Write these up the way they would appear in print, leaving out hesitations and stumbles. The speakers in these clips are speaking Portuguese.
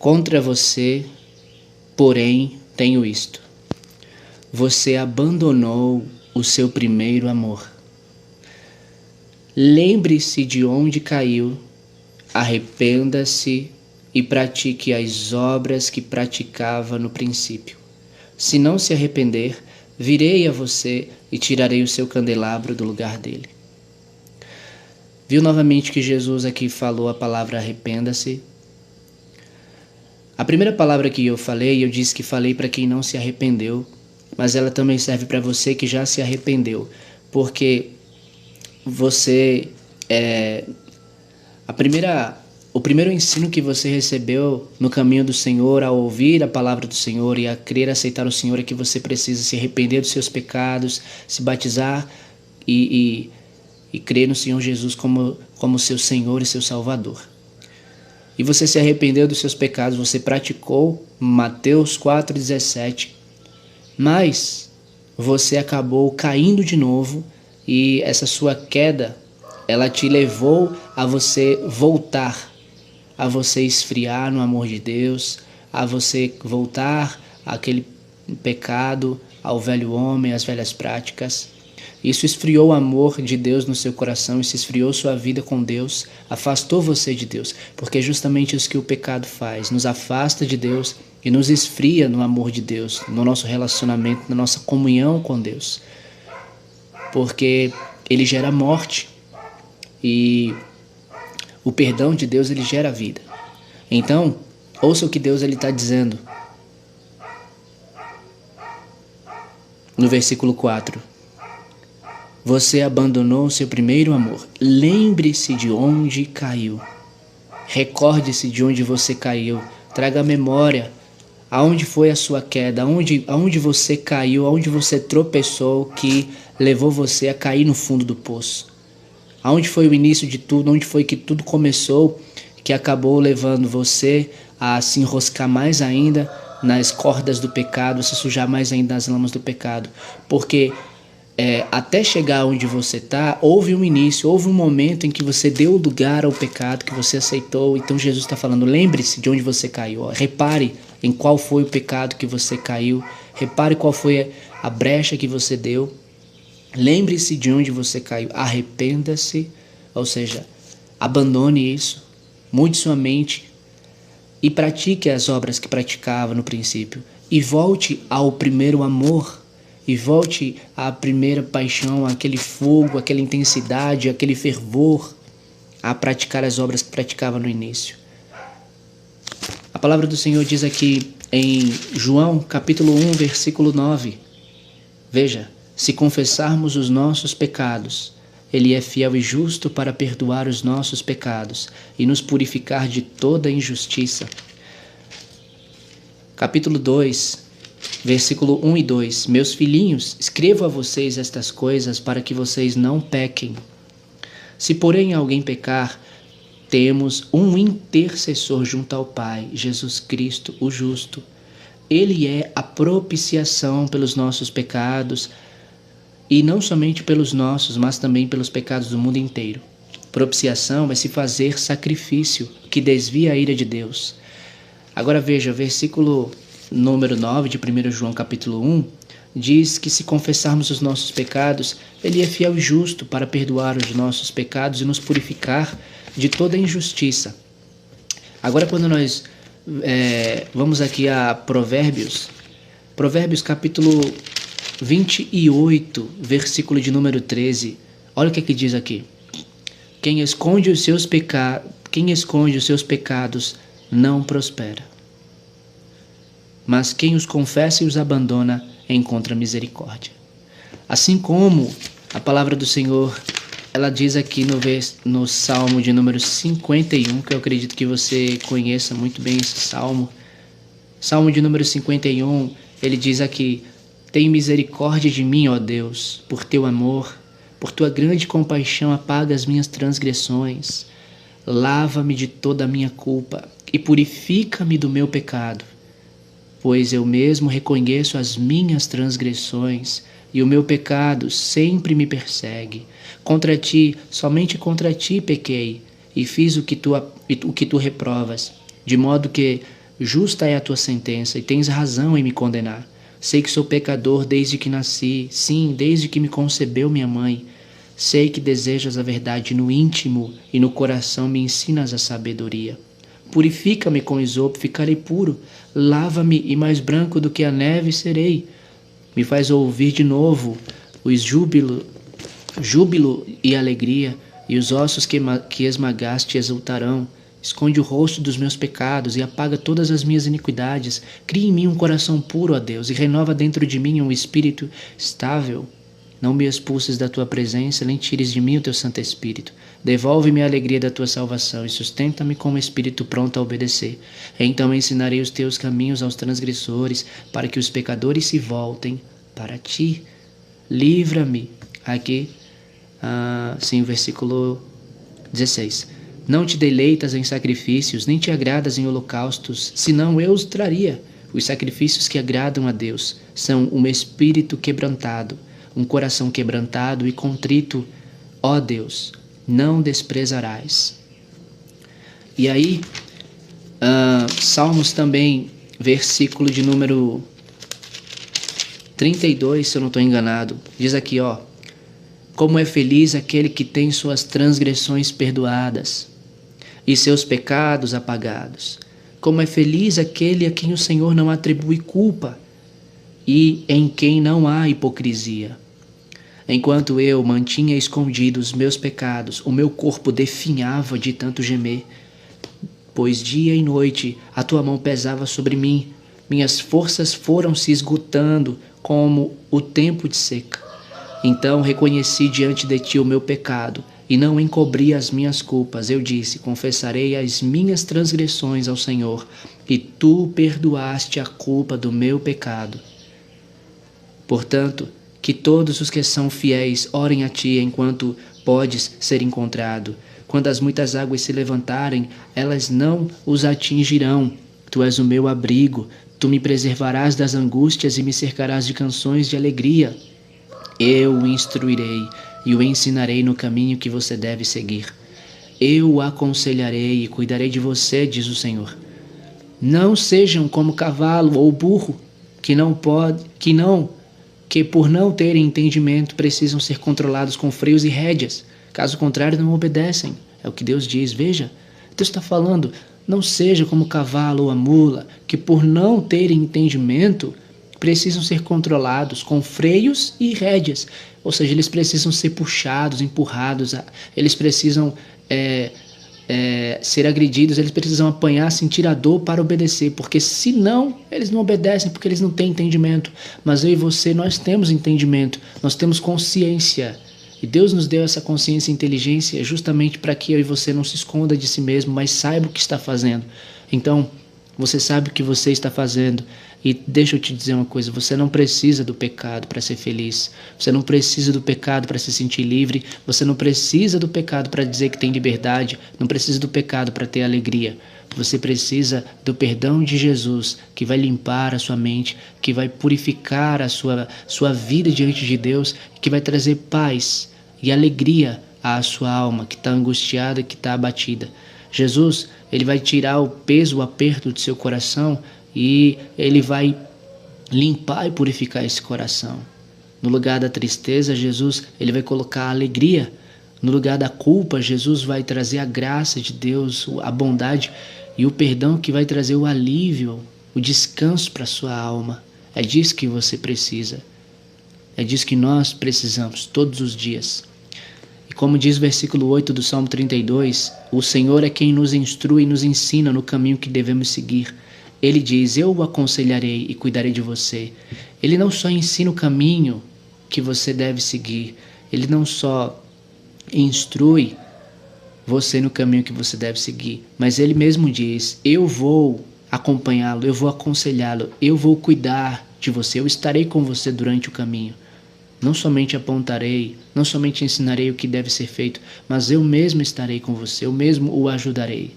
Contra você, porém, tenho isto: você abandonou o seu primeiro amor. Lembre-se de onde caiu, arrependa-se e pratique as obras que praticava no princípio. Se não se arrepender, virei a você e tirarei o seu candelabro do lugar dele. Viu novamente que Jesus aqui falou a palavra arrependa-se? A primeira palavra que eu disse que falei para quem não se arrependeu, mas ela também serve para você que já se arrependeu, porque você o primeiro ensino que você recebeu no caminho do Senhor, ao ouvir a palavra do Senhor e a crer, aceitar o Senhor, é que você precisa se arrepender dos seus pecados, se batizar e crer no Senhor Jesus como seu Senhor e seu Salvador. E você se arrependeu dos seus pecados, você praticou Mateus 4,17, mas você acabou caindo de novo e essa sua queda, ela te levou a você voltar, a você esfriar no amor de Deus, a você voltar àquele pecado, ao velho homem, às velhas práticas. Isso esfriou o amor de Deus no seu coração, isso esfriou sua vida com Deus, afastou você de Deus, porque é justamente isso que o pecado faz, nos afasta de Deus e nos esfria no amor de Deus, no nosso relacionamento, na nossa comunhão com Deus, porque ele gera morte e o perdão de Deus ele gera vida. Então, ouça o que Deus está dizendo no versículo 4. Você abandonou seu primeiro amor. Lembre-se de onde caiu. Recorde-se de onde você caiu. Traga a memória aonde foi a sua queda, aonde você caiu, aonde você tropeçou que levou você a cair no fundo do poço. Aonde foi o início de tudo, onde foi que tudo começou, que acabou levando você a se enroscar mais ainda nas cordas do pecado, a se sujar mais ainda nas lamas do pecado. Porque até chegar onde você está, houve um início, houve um momento em que você deu lugar ao pecado, que você aceitou. Então Jesus está falando, lembre-se de onde você caiu. Repare em qual foi o pecado que você caiu. Repare qual foi a brecha que você deu. Lembre-se de onde você caiu. Arrependa-se, ou seja, abandone isso. Mude sua mente e pratique as obras que praticava no princípio. E volte ao primeiro amor. E volte à primeira paixão, àquele fogo, àquela intensidade, àquele fervor, a praticar as obras que praticava no início. A palavra do Senhor diz aqui em João, capítulo 1, versículo 9. Veja, se confessarmos os nossos pecados, Ele é fiel e justo para perdoar os nossos pecados e nos purificar de toda injustiça. Capítulo 2, versículo 1 e 2. Meus filhinhos, escrevo a vocês estas coisas para que vocês não pequem. Se porém alguém pecar, temos um intercessor junto ao Pai, Jesus Cristo, o justo. Ele é a propiciação pelos nossos pecados, e não somente pelos nossos, mas também pelos pecados do mundo inteiro. Propiciação é se fazer sacrifício, que desvia a ira de Deus. Agora veja, versículo número 9 de 1 João capítulo 1, diz que se confessarmos os nossos pecados, Ele é fiel e justo para perdoar os nossos pecados e nos purificar de toda injustiça. Agora quando nós vamos aqui a Provérbios capítulo 28, versículo de número 13, olha o que diz aqui. Quem esconde os seus pecados não prospera, mas quem os confessa e os abandona encontra misericórdia. Assim como a palavra do Senhor, ela diz aqui no Salmo de número 51, que eu acredito que você conheça muito bem esse Salmo. Salmo de número 51, ele diz aqui, tem misericórdia de mim, ó Deus, por teu amor, por tua grande compaixão apaga as minhas transgressões, lava-me de toda a minha culpa e purifica-me do meu pecado. Pois eu mesmo reconheço as minhas transgressões e o meu pecado sempre me persegue. Contra ti, somente contra ti pequei e fiz o que tu reprovas, de modo que Justa é a tua sentença e tens razão em me condenar. Sei que sou pecador desde que nasci, sim, desde que me concebeu minha mãe. Sei que desejas a verdade no íntimo e no coração me ensinas a sabedoria. Purifica-me com isopo, ficarei puro. Lava-me e mais branco do que a neve serei. Me faz ouvir de novo os júbilo e alegria, e os ossos que esmagaste exultarão. Esconde o rosto dos meus pecados e apaga todas as minhas iniquidades. Cria em mim um coração puro, ó Deus, e renova dentro de mim um espírito estável. Não me expulses da tua presença, nem tires de mim o teu Santo Espírito. Devolve-me a alegria da tua salvação e sustenta-me com um espírito pronto a obedecer. Então ensinarei os teus caminhos aos transgressores, para que os pecadores se voltem para ti. Livra-me. Aqui, sim, versículo 16. Não te deleitas em sacrifícios, nem te agradas em holocaustos, senão eu os traria. Os sacrifícios que agradam a Deus são um espírito quebrantado, um coração quebrantado e contrito, ó Deus, não desprezarás. E aí, Salmos também, versículo de número 32, se eu não estou enganado, diz aqui, ó: como é feliz aquele que tem suas transgressões perdoadas e seus pecados apagados. Como é feliz aquele a quem o Senhor não atribui culpa e em quem não há hipocrisia. Enquanto eu mantinha escondidos os meus pecados, o meu corpo definhava de tanto gemer, pois dia e noite a tua mão pesava sobre mim. Minhas forças foram se esgotando como o tempo de seca. Então reconheci diante de ti o meu pecado e não encobri as minhas culpas. Eu disse: confessarei as minhas transgressões ao Senhor, e tu perdoaste a culpa do meu pecado. Portanto, que todos os que são fiéis orem a ti enquanto podes ser encontrado. Quando as muitas águas se levantarem, elas não os atingirão. Tu és o meu abrigo, tu me preservarás das angústias e me cercarás de canções de alegria. Eu o instruirei e o ensinarei no caminho que você deve seguir. Eu o aconselharei e cuidarei de você, diz o Senhor. Não sejam como cavalo ou burro, que por não terem entendimento precisam ser controlados com freios e rédeas. Caso contrário, não obedecem. É o que Deus diz. Veja, Deus está falando: não seja como o cavalo ou a mula, que por não terem entendimento precisam ser controlados com freios e rédeas. Ou seja, eles precisam ser puxados, empurrados, eles precisam ser agredidos, eles precisam apanhar, sentir a dor para obedecer, porque senão eles não obedecem, porque eles não têm entendimento. Mas eu e você, nós temos entendimento, nós temos consciência, e Deus nos deu essa consciência e inteligência justamente para que eu e você não se esconda de si mesmo, mas saiba o que está fazendo. Então, você sabe o que você está fazendo. E deixa eu te dizer uma coisa: você não precisa do pecado para ser feliz. Você não precisa do pecado para se sentir livre. Você não precisa do pecado para dizer que tem liberdade. Não precisa do pecado para ter alegria. Você precisa do perdão de Jesus, que vai limpar a sua mente, que vai purificar a sua vida diante de Deus, que vai trazer paz e alegria à sua alma que está angustiada, que está abatida. Jesus, ele vai tirar o peso, o aperto do seu coração, e ele vai limpar e purificar esse coração. No lugar da tristeza, Jesus, ele vai colocar a alegria. No lugar da culpa, Jesus vai trazer a graça de Deus, a bondade e o perdão, que vai trazer o alívio, o descanso para a sua alma. É disso que você precisa. É disso que nós precisamos todos os dias. E como diz o versículo 8 do Salmo 32, o Senhor é quem nos instrui e nos ensina no caminho que devemos seguir. Ele diz: eu o aconselharei e cuidarei de você. Ele não só ensina o caminho que você deve seguir, ele não só instrui você no caminho que você deve seguir, mas ele mesmo diz: eu vou acompanhá-lo, eu vou aconselhá-lo, eu vou cuidar de você, eu estarei com você durante o caminho. Não somente apontarei, não somente ensinarei o que deve ser feito, mas eu mesmo estarei com você, eu mesmo o ajudarei.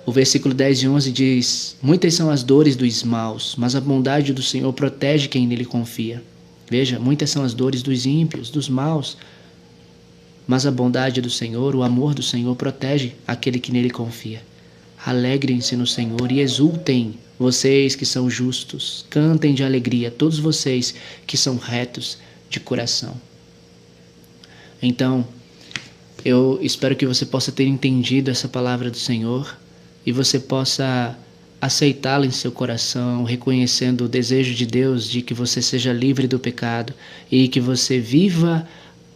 O versículo 10 e 11 diz: muitas são as dores dos maus, mas a bondade do Senhor protege quem nele confia. Veja, muitas são as dores dos ímpios, dos maus, mas a bondade do Senhor, o amor do Senhor protege aquele que nele confia. Alegrem-se no Senhor e exultem, vocês que são justos. Cantem de alegria, todos vocês que são retos de coração. Então, eu espero que você possa ter entendido essa palavra do Senhor e você possa aceitá-la em seu coração, reconhecendo o desejo de Deus de que você seja livre do pecado e que você viva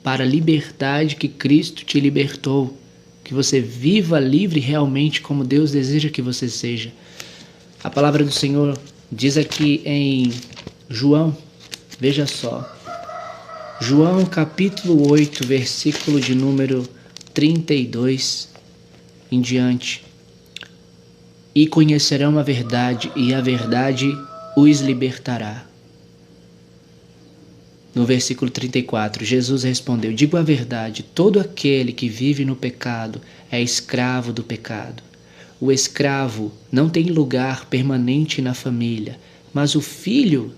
para a liberdade que Cristo te libertou, que você viva livre realmente como Deus deseja que você seja. A palavra do Senhor diz aqui em João, veja só, João capítulo 8, versículo de número 32 em diante. E conhecerão a verdade, e a verdade os libertará. No versículo 34, Jesus respondeu: digo a verdade, todo aquele que vive no pecado é escravo do pecado. O escravo não tem lugar permanente na família, mas o filho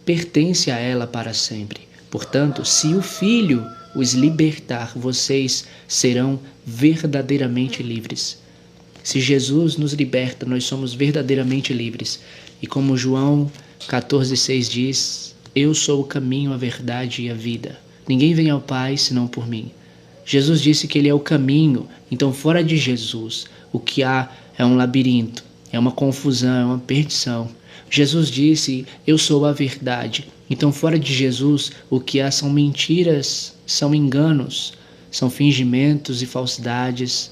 pertence a ela para sempre. Portanto, se o filho os libertar, vocês serão verdadeiramente livres. Se Jesus nos liberta, nós somos verdadeiramente livres. E como João 14,6 diz, eu sou o caminho, a verdade e a vida. Ninguém vem ao Pai senão por mim. Jesus disse que Ele é o caminho, então fora de Jesus, o que há é um labirinto, é uma confusão, é uma perdição. Jesus disse, eu sou a verdade, então fora de Jesus, o que há são mentiras, são enganos, são fingimentos e falsidades.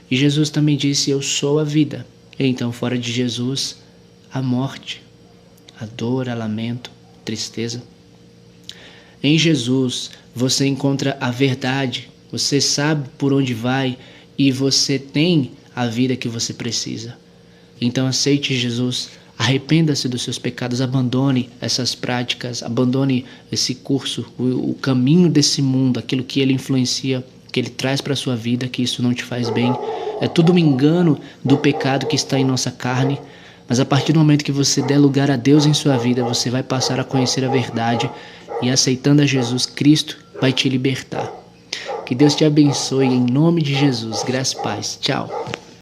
E Jesus também disse, eu sou a vida. Então, fora de Jesus, a morte, a dor, a lamento, tristeza. Em Jesus, você encontra a verdade, você sabe por onde vai e você tem a vida que você precisa. Então, aceite Jesus, arrependa-se dos seus pecados, abandone essas práticas, abandone esse curso, o caminho desse mundo, aquilo que ele influencia, que ele traz para a sua vida, que isso não te faz bem. É tudo um engano do pecado que está em nossa carne, mas a partir do momento que você der lugar a Deus em sua vida, você vai passar a conhecer a verdade e aceitando a Jesus Cristo vai te libertar. Que Deus te abençoe em nome de Jesus. Graça e paz. Tchau.